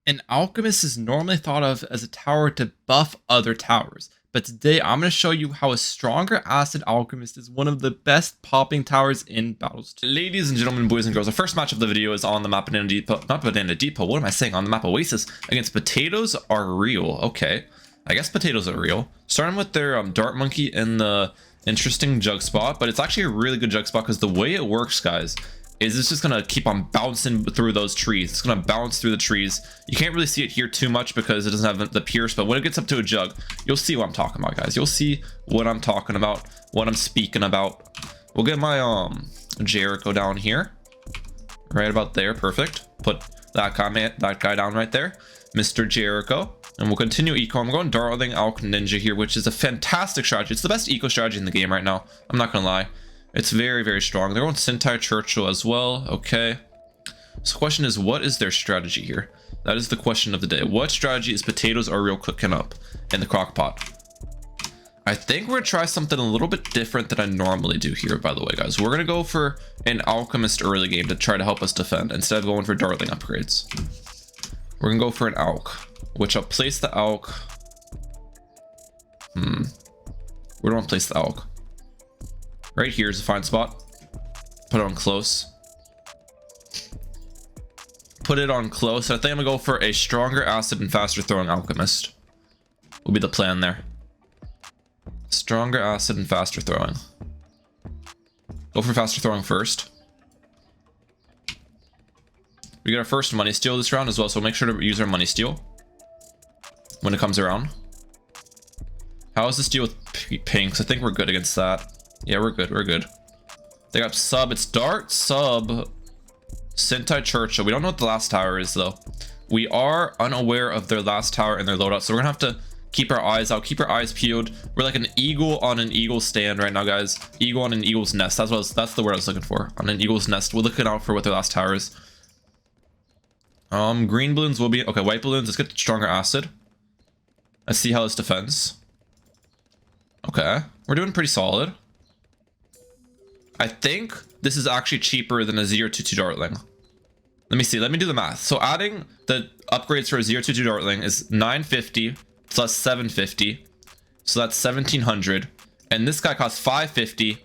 An alchemist is normally thought of as a tower to buff other towers, but today I'm going to show you how a stronger acid alchemist is one of the best popping towers in battles. Ladies and gentlemen, boys and girls, the first match of the video is on the map Banana Depot, not Banana Depot, what am I saying, on the map Oasis against Potatoes Are Real. Okay, I guess Potatoes Are Real. Starting with their Dart Monkey in the interesting jug spot, but it's actually a really good jug spot because the way it works, guys, is it's just gonna keep on bouncing through those trees. It's gonna bounce through the trees. You can't really see it here too much because it doesn't have the pierce, but when it gets up to a jug, you'll see what I'm talking about, guys. You'll see what I'm talking about, what I'm speaking about. We'll get my Jericho down here, right about there. Perfect. Put that guy down right there, Mr. Jericho, and we'll continue eco. I'm going Darling Alch Ninja here, which is a fantastic strategy. It's the best eco strategy in the game right now, I'm not gonna lie. It's very, very strong. They're going Sentai Churchill as well. Okay. So the question is, what is their strategy here? That is the question of the day. What strategy is Potatoes Are Real cooking up in the crock pot? I think we're gonna try something a little bit different than I normally do here, by the way, guys. We're gonna go for an Alchemist early game to try to help us defend instead of going for Darling upgrades. We're gonna go for an Alch, which I'll place the Alch. Where do I want to place the Alch? Right here is a fine spot. Put it on close. Put it on close. I think I'm gonna go for a stronger acid and faster throwing alchemist. Will be the plan there. Stronger acid and faster throwing. Go for faster throwing first. We get our first money steal this round as well, so make sure to use our money steal when it comes around. How is this deal with pinks? I think we're good against that. Yeah, we're good. We're good. They got sub. It's Dart, sub, Sentai Churchill. We don't know what the last tower is, though. We are unaware of their last tower and their loadout, so we're gonna have to keep our eyes out, keep our eyes peeled. We're like an eagle on an eagle stand right now, guys. Eagle on an eagle's nest. That's the word I was looking for. On an eagle's nest. We're looking out for what their last tower is. Green balloons will be okay. White balloons. Let's get stronger acid. Let's see how this defends. Okay, we're doing pretty solid. I think this is actually cheaper than a 022 Dartling. Let me see. Let me do the math. So adding the upgrades for a 022 Dartling is 950 plus 750. So that's 1700. And this guy costs 550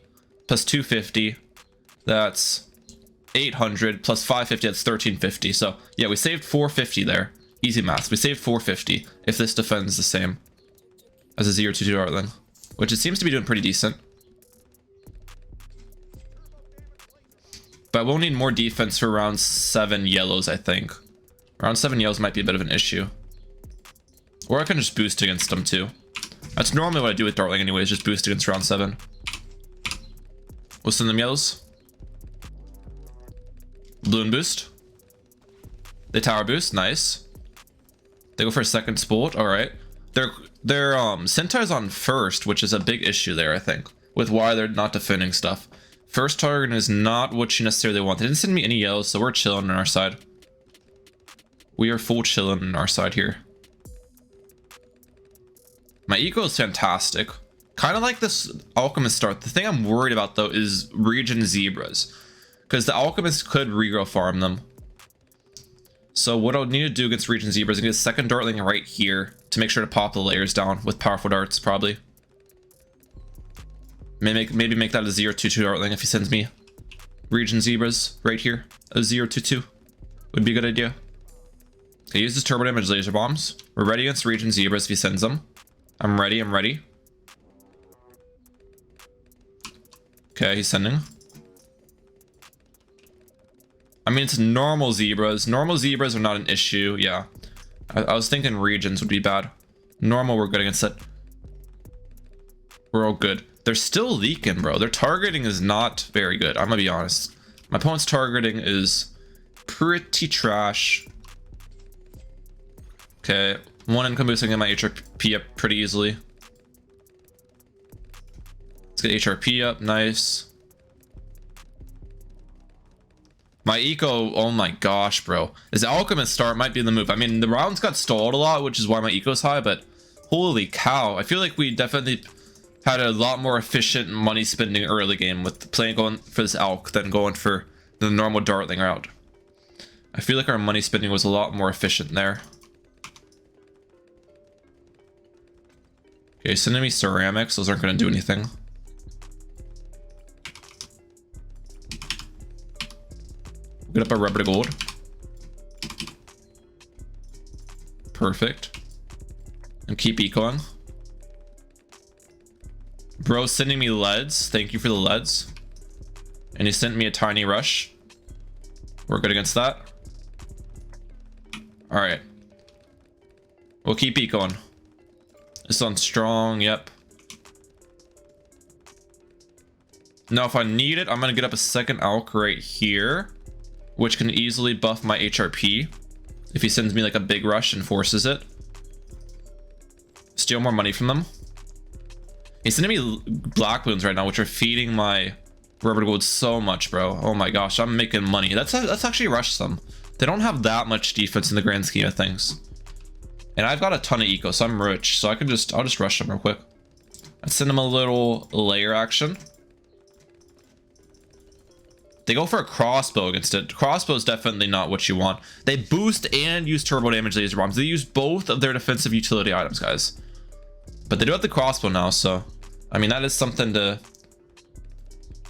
plus 250. That's 800 plus 550. That's 1350. So yeah, we saved 450 there. Easy math. We saved 450 if this defends the same as a 022 Dartling, which it seems to be doing pretty decent. But we'll need more defense for round 7 yellows, I think. Round 7 yellows might be a bit of an issue. Or I can just boost against them too. That's normally what I do with Dartling anyways, just boost against round 7. We'll send them yellows. Balloon boost. They tower boost, nice. They go for a second sport, alright. Their Sentai's on first, which is a big issue there, I think, with why they're not defending stuff. First target is not what you necessarily want. They didn't send me any yellows, so we're chilling on our side. We are full chilling on our side here. My eco is fantastic. Kind of like this alchemist start. The thing I'm worried about though is region zebras, because the alchemist could regrow farm them. So what I'll need to do against region zebras is get a second dartling right here to make sure to pop the layers down with powerful darts, probably. Maybe make that a 022 Dartling if he sends me region zebras right here. A 022 would be a good idea. Okay, use his turbo damage laser bombs. We're ready against region zebras if he sends them. I'm ready. I'm ready. Okay, he's sending. I mean, it's normal zebras. Normal zebras are not an issue. Yeah, I was thinking regions would be bad. Normal, we're good against it. We're all good. They're still leaking, bro. Their targeting is not very good. I'm gonna be honest. My opponent's targeting is pretty trash. Okay, one income boost. I can get my HRP up pretty easily. Let's get HRP up. Nice. My eco, oh my gosh, bro. This alchemist start might be the move. I mean, the rounds got stalled a lot, which is why my eco's high, but holy cow. I feel like we definitely had a lot more efficient money spending early game with going for this Alch than going for the normal Dartling route. I feel like our money spending was a lot more efficient there. Okay, sending me ceramics. Those aren't going to do anything. Get up our rubber to gold. Perfect. And keep ecoing. Bro sending me leads. Thank you for the leads. And he sent me a tiny rush. We're good against that. Alright. We'll keep ecoing. This one's strong, yep. Now if I need it, I'm gonna get up a second alch right here, which can easily buff my HRP if he sends me like a big rush and forces it. Steal more money from them. He's sending me black Bloons right now, which are feeding my rubber gold so much, bro. Oh my gosh, I'm making money. That's actually rushed them. They don't have that much defense in the grand scheme of things. And I've got a ton of eco, so I'm rich. So I'll just rush them real quick. I'd send them a little layer action. They go for a crossbow against it. Crossbow is definitely not what you want. They boost and use turbo damage laser bombs. They use both of their defensive utility items, guys. But they do have the crossbow now, so I mean that is something to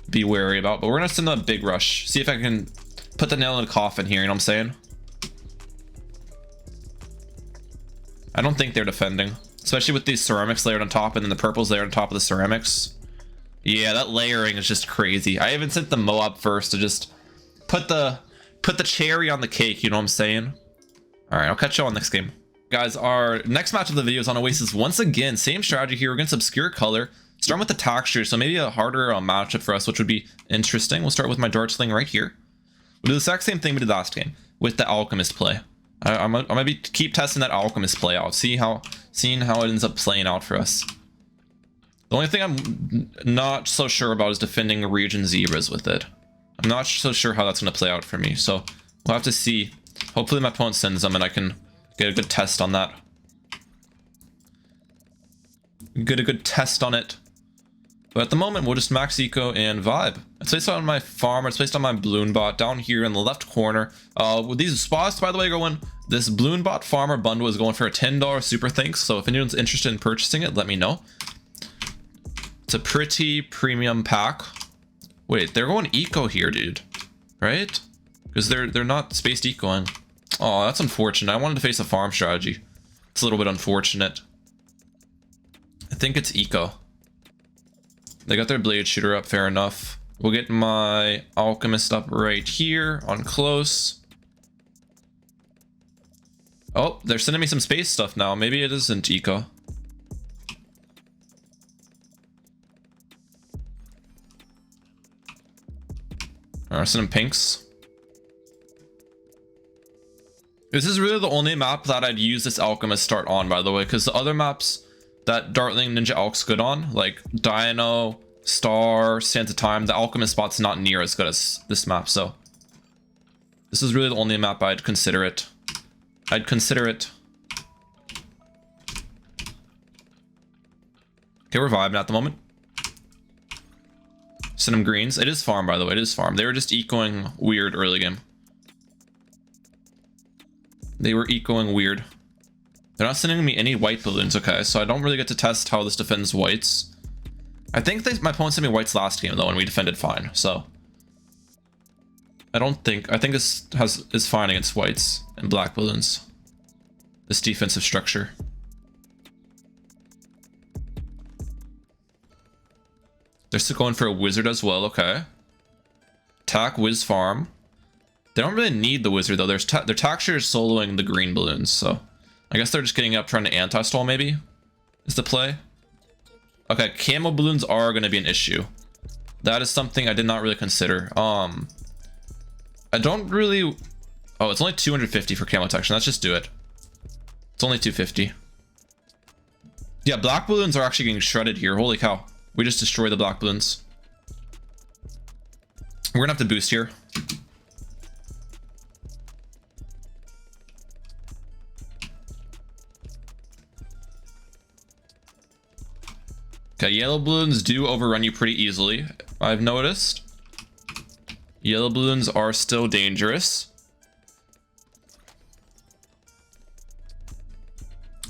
be wary about. But we're gonna send them a big rush. See if I can put the nail in the coffin here, you know what I'm saying? I don't think they're defending, especially with these ceramics layered on top and then the purples layered on top of the ceramics. Yeah, that layering is just crazy. I even sent the Moab first to just put the cherry on the cake, you know what I'm saying? All right, I'll catch you all next game. Guys, our next match of the video is on Oasis once again. Same strategy here against Obscure Color. Starting with the texture, so maybe a harder matchup for us, which would be interesting. We'll start with my Dart Sling right here. We'll do the exact same thing we did last game with the Alchemist play. I'm gonna keep testing that Alchemist play out, seeing how it ends up playing out for us. The only thing I'm not so sure about is defending region zebras with it. I'm not so sure how that's gonna play out for me, so we'll have to see. Hopefully my opponent sends them and I can get a good test on that. Get a good test on it. But at the moment, we'll just max eco and vibe. It's placed on my farm, it's placed on my Bloon bot down here in the left corner. With these spots, by the way, going, this Bloon bot farmer bundle is going for a $10 super thanks. So if anyone's interested in purchasing it, let me know. It's a pretty premium pack. Wait, they're going eco here, dude. Right? Because they're not spaced ecoing. Oh, that's unfortunate. I wanted to face a farm strategy. It's a little bit unfortunate. I think it's eco. They got their blade shooter up, fair enough. We'll get my alchemist up right here on close. Oh, they're sending me some space stuff now. Maybe it isn't eco. Alright, send them pinks. This is really the only map that I'd use this alchemist start on, by the way, because the other maps that Dartling Ninja Alch's good on, like Dino, Star, Sands of Time, the alchemist spot's not near as good as this map, so this is really the only map I'd consider it. I'd consider it. Okay, we're vibing at the moment. Send them greens. It is farm, by the way. It is farm. They were just ecoing weird early game. They were ecoing weird. They're not sending me any white balloons. Okay, so I don't really get to test how this defends whites. I think my opponent sent me whites last game though, and we defended fine. So I think this is fine against whites and black balloons. This defensive structure. They're still going for a wizard as well. Okay. Attack Wiz Farm. They don't really need the wizard though. Their texture is soloing the green balloons, so I guess they're just getting up trying to anti-stall maybe is the play. Okay, camo balloons are going to be an issue. That is something I did not really consider. I don't really... Oh, it's only 250 for camo detection. Let's just do it. It's only 250. Yeah, black balloons are actually getting shredded here. Holy cow. We just destroyed the black balloons. We're gonna have to boost here. Okay, yellow balloons do overrun you pretty easily, I've noticed. Yellow balloons are still dangerous.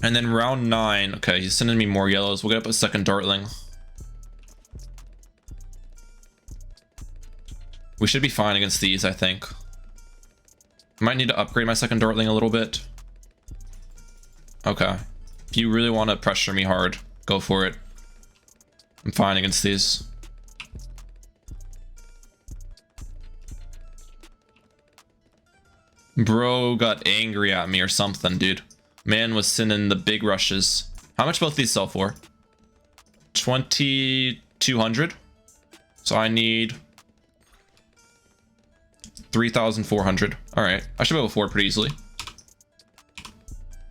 And then round 9. Okay, he's sending me more yellows. We'll get up a second Dartling. We should be fine against these, I think. Might need to upgrade my second Dartling a little bit. Okay. If you really want to pressure me hard, go for it. I'm fine against these. Bro got angry at me or something, dude. Man was sending the big rushes. How much both these sell for? 2,200. So I need 3,400. All right, I should be able to afford pretty easily.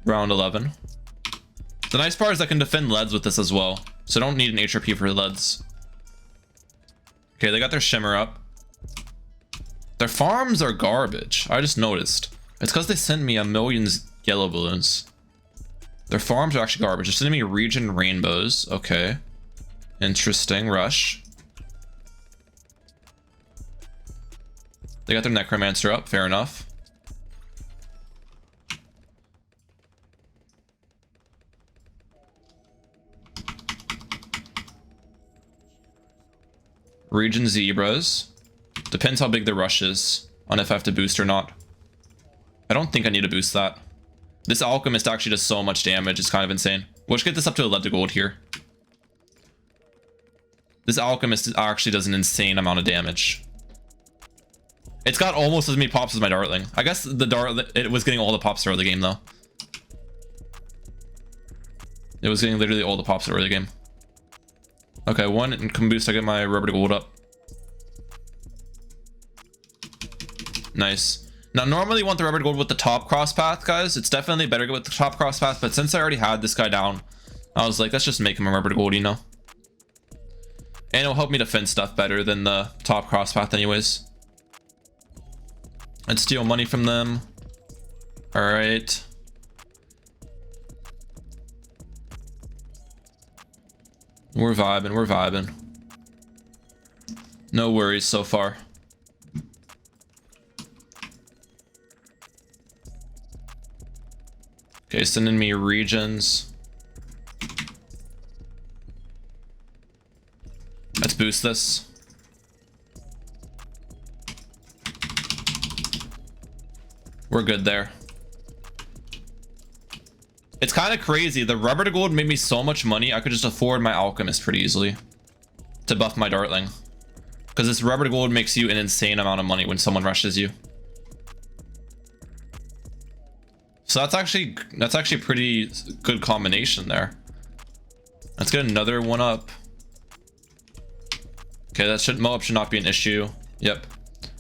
Round 11. The nice part is I can defend leads with this as well, so I don't need an HRP for leads. Okay, they got their shimmer up. Their farms are garbage. I just noticed. It's because they sent me a million yellow balloons. Their farms are actually garbage. They're sending me region rainbows. Okay. Interesting. Rush. They got their necromancer up. Fair enough. Region zebras. Depends how big the rush is on if I have to boost or not. I don't think I need to boost that. This alchemist actually does so much damage. It's kind of insane. We'll just get this up to a lead to gold here. This alchemist actually does an insane amount of damage. It's got almost as many pops as my Dartling. I guess it was getting all the pops throughout the game though. It was getting literally all the pops throughout the game. Okay, one income boost. I get my rubber to gold up. Nice. Now, normally you want the rubber to gold with the top cross path, guys. It's definitely better to go with the top cross path, but since I already had this guy down, I was like, let's just make him a rubber to gold, you know? And it'll help me defend stuff better than the top cross path anyways. And steal money from them. All right. We're vibing, we're vibing. No worries so far. Okay, sending me regions. Let's boost this. We're good there. It's kind of crazy. The rubber to gold made me so much money. I could just afford my alchemist pretty easily to buff my Dartling. Because this rubber to gold makes you an insane amount of money when someone rushes you. So that's actually a pretty good combination there. Let's get another one up. Okay, that should Moab should not be an issue. Yep.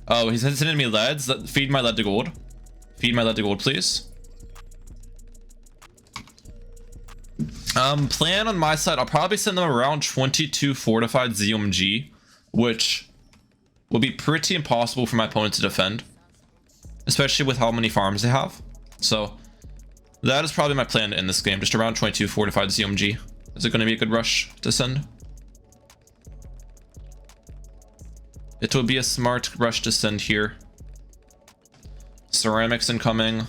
Oh, he's sending me leads. Feed my lead to gold. Feed my lead to gold, please. Plan on my side, I'll probably send them around 22 fortified ZMG, which will be pretty impossible for my opponent to defend, especially with how many farms they have. So that is probably my plan to end this game, just around 22 fortified ZMG. Is it going to be a good rush to send? It will be a smart rush to send here. Ceramics incoming.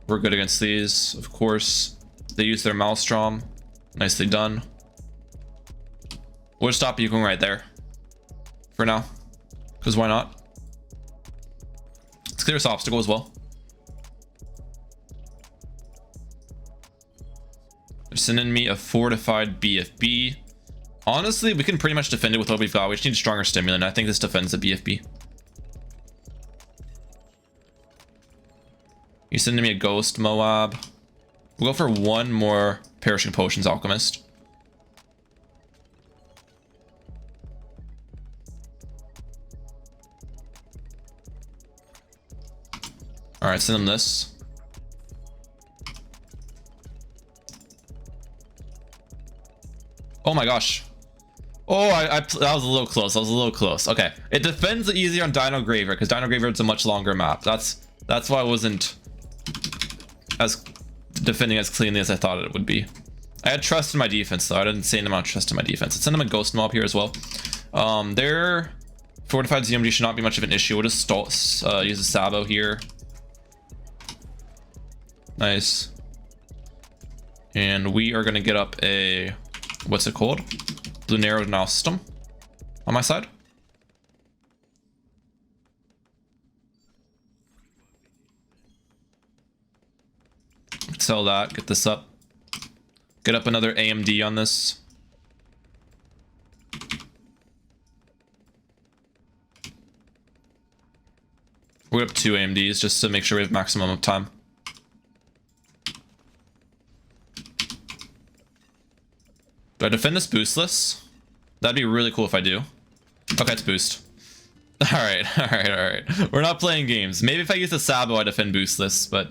We're good against these, of course. They use their Maelstrom. Nicely done. We'll stop you going right there for now, because why not? Let's clear this obstacle as well. They're sending me a fortified BFB. Honestly, we can pretty much defend it with what we've got. We just need a stronger stimulant. I think this defends the BFB. You're sending me a ghost Moab. We'll go for one more perishing potions alchemist. All right, send them this. Oh my gosh. Oh, that was a little close. I was a little close. Okay, it defends easier on Dino Graveyard because Dino Graveyard's a much longer map. That's why I wasn't as defending as cleanly as I thought it would be. I had trust in my defense though. I didn't say an amount of trust in my defense. Let's send them a ghost mob here as well. Their fortified ZMG should not be much of an issue. We'll just use a Sabo here. Nice. And we are going to get up a, what's it called? Bloons now system on my side. Sell that, get this up. Get up another AMD on this. We're up 2 AMDs just to make sure we have maximum uptime. Do I defend this boostless? That'd be really cool if I do. Okay, it's boost. Alright. We're not playing games. Maybe if I use the Sabo, I defend boostless, but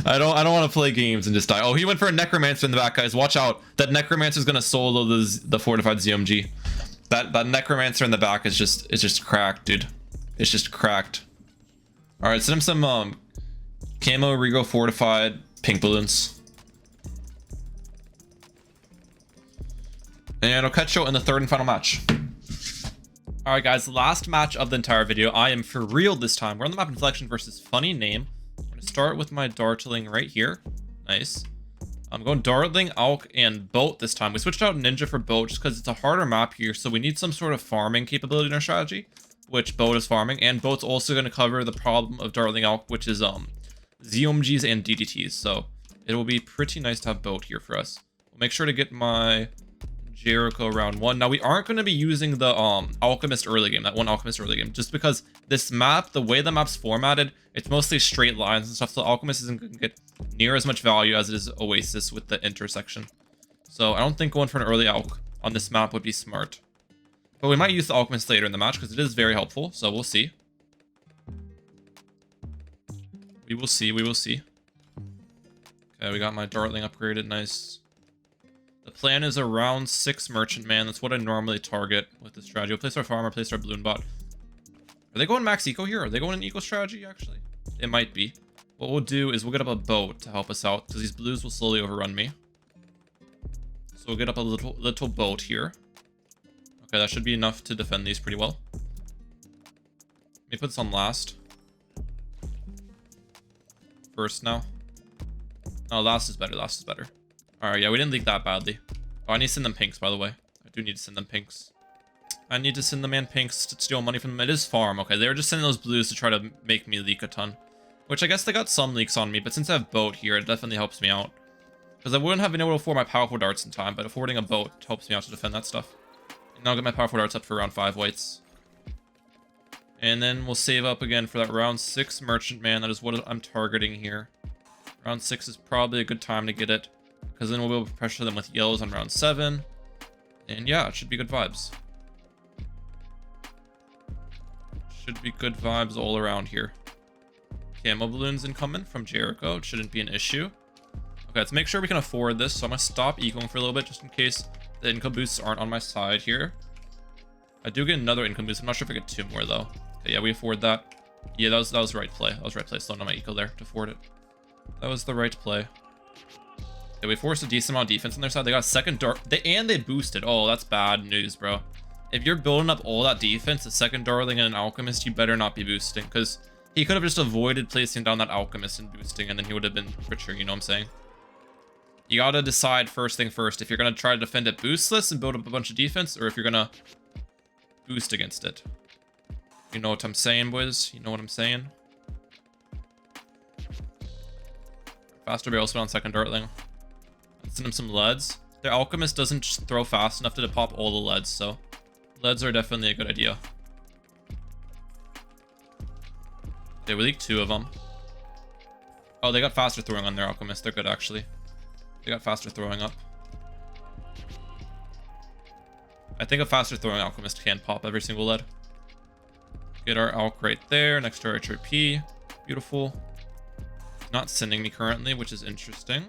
I don't want to play games and just die. Oh, he went for a Necromancer in the back, guys. Watch out. That Necromancer's gonna solo the fortified ZMG. That Necromancer in the back is just cracked, dude. It's just cracked. Alright, send him some camo Rego fortified pink balloons. And I'll catch you in the third and final match. Alright guys, last match of the entire video. I am for real this time. We're on the map Inflection versus Funny Name. I'm going to start with my Dartling right here. Nice. I'm going Dartling, Alk, and Boat this time. We switched out Ninja for Boat just because it's a harder map here, so we need some sort of farming capability in our strategy, which Boat is farming, and Boat's also going to cover the problem of Dartling Alk, which is ZOMGs and DDTs, so it will be pretty nice to have Boat here for us. We'll make sure to get my Jericho round 1. Now, we aren't going to be using the Alchemist early game, that one Alchemist early game, just because this map, the way the map's formatted, it's mostly straight lines and stuff, so Alchemist isn't going to get near as much value as it is Oasis with the intersection. So I don't think going for an early Alch on this map would be smart. But we might use the Alchemist later in the match because it is very helpful, so we'll see. We will see. Okay, we got my Dartling upgraded, nice. The plan is around 6 Merchant Man. That's what I normally target with this strategy. We'll place our farmer, place our balloon bot. Are they going max eco here? Are they going an eco strategy, actually? It might be. What we'll do is we'll get up a Boat to help us out, because these blues will slowly overrun me. So we'll get up a little Boat here. Okay, that should be enough to defend these pretty well. Let me put this on last. First now. No, last is better, Alright, yeah, we didn't leak that badly. Oh, I need to send them pinks, by the way. I do need to send them pinks. I need to send the man pinks to steal money from them. It is farm. Okay, they were just sending those blues to try to make me leak a ton. Which I guess they got some leaks on me, but since I have Boat here, it definitely helps me out. Because I wouldn't have been able to afford my powerful darts in time, but affording a Boat helps me out to defend that stuff. And I'll get my powerful darts up for round 5 whites. And then we'll save up again for that round 6 Merchant Man. That is what I'm targeting here. Round 6 is probably a good time to get it, because then we'll be able to pressure them with yellows on round 7. And yeah, it should be good vibes. Should be good vibes all around here. Camo balloons incoming from Jericho. It shouldn't be an issue. Okay, let's make sure we can afford this. So I'm going to stop ecoing for a little bit just in case the income boosts aren't on my side here. I do get another income boost. I'm not sure if I get 2 more though. Okay, yeah, we afford that. Yeah, that was the right play. That was the right play. Slowing down my eco there to afford it. That was the right play. Yeah, we forced a decent amount of defense on their side. They got a second dart. They boosted. Oh, that's bad news, bro. If you're building up all that defense, a second Dartling and an Alchemist, you better not be boosting, because he could have just avoided placing down that Alchemist and boosting, and then he would have been richer, you know what I'm saying? You gotta decide first thing first, if you're gonna try to defend it boostless and build up a bunch of defense, or if you're gonna boost against it. You know what I'm saying, boys? You know what I'm saying? Faster barrel spin on second Dartling. Send him some leads. Their Alchemist doesn't just throw fast enough to pop all the leads, so leads are definitely a good idea. Okay, we leaked 2 of them. Oh, they got faster throwing on their Alchemist. They're good, actually. They got faster throwing up. I think a faster throwing Alchemist can pop every single lead. Get our Alch right there, next to our HRP. Beautiful. Not sending me currently, which is interesting.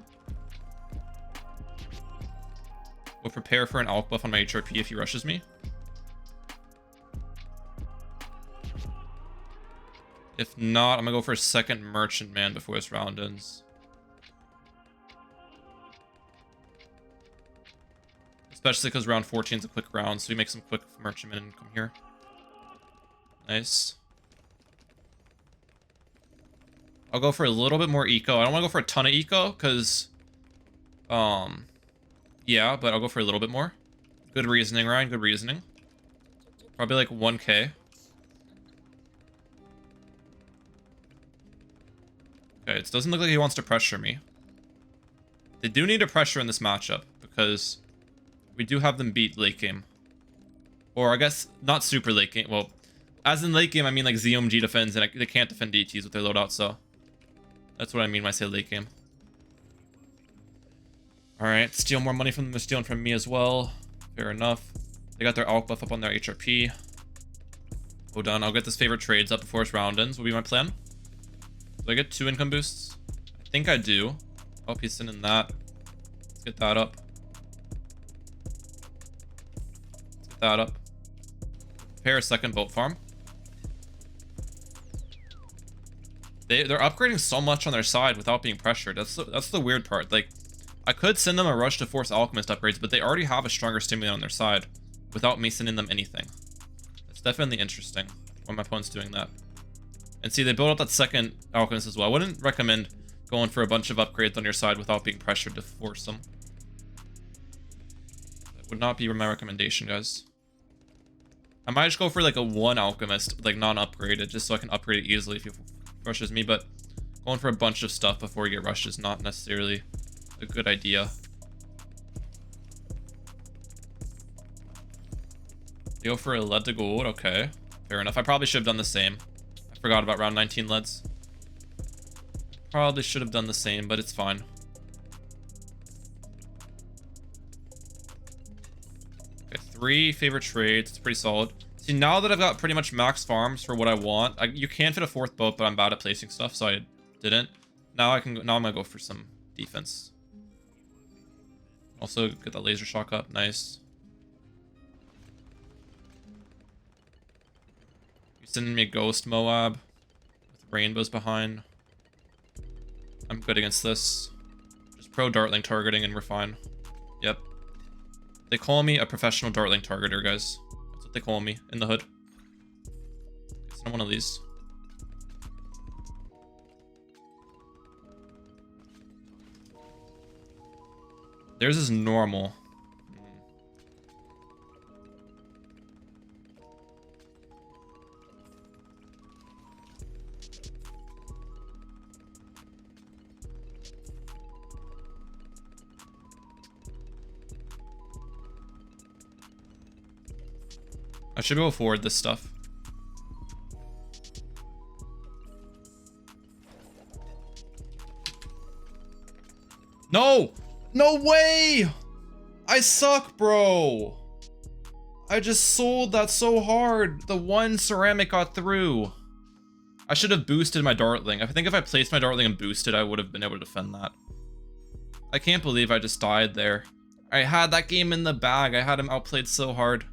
We'll prepare for an Alch buff on my HRP if he rushes me. If not, I'm gonna go for a second Merchant Man before this round ends. Especially because round 14 is a quick round, so we make some quick Merchant Men and come here. Nice. I'll go for a little bit more eco. I don't want to go for a ton of eco because, yeah, but I'll go for a little bit more. Good reasoning, Ryan. Good reasoning. Probably like 1k. Okay, it doesn't look like he wants to pressure me. They do need a pressure in this matchup because we do have them beat late game. Or I guess not super late game. Well, as in late game, I mean like ZOMG defends and they can't defend DTs with their loadout, so that's what I mean when I say late game. Alright, steal more money from them. They're stealing from me as well. Fair enough. They got their alch buff up on their HRP. Oh, done. I'll get this favorite trades up before this round ends, will be my plan. Do I get 2 income boosts? I think I do. Oh, he's sending that. Let's get that up. Let's get that up. Prepare a second boat farm. They're upgrading so much on their side without being pressured. That's the weird part. Like, I could send them a rush to force alchemist upgrades, but they already have a stronger stimulant on their side without me sending them anything. It's definitely interesting when my opponent's doing that. And see, they built up that second alchemist as well. I wouldn't recommend going for a bunch of upgrades on your side without being pressured to force them. That would not be my recommendation, guys. I might just go for like a 1 alchemist, like non-upgraded, just so I can upgrade it easily if he rushes me, but going for a bunch of stuff before you get rushed is not necessarily a good idea. Go for a lead to gold. Okay, fair enough. I probably should have done the same. I forgot about round 19 leads. Probably should have done the same, but it's fine. Okay, 3 favorite trades. It's pretty solid. See, now that I've got pretty much max farms for what I want, you can fit a 4th boat, but I'm bad at placing stuff, so I didn't. Now I'm gonna go for some defense. Also get that laser shock up. Nice. You're sending me a ghost Moab with rainbows behind. I'm good against this. Just pro dartling targeting and we're fine. Yep. They call me a professional dartling targeter, guys. That's what they call me in the hood. It's not one of these. Theirs is normal. I should go forward this stuff. No! No way! I suck, bro. I just sold that so hard. The 1 ceramic got through. I should have boosted my dartling. I think if I placed my dartling and boosted, I would have been able to defend that. I can't believe I just died there. I had that game in the bag. I had him outplayed so hard.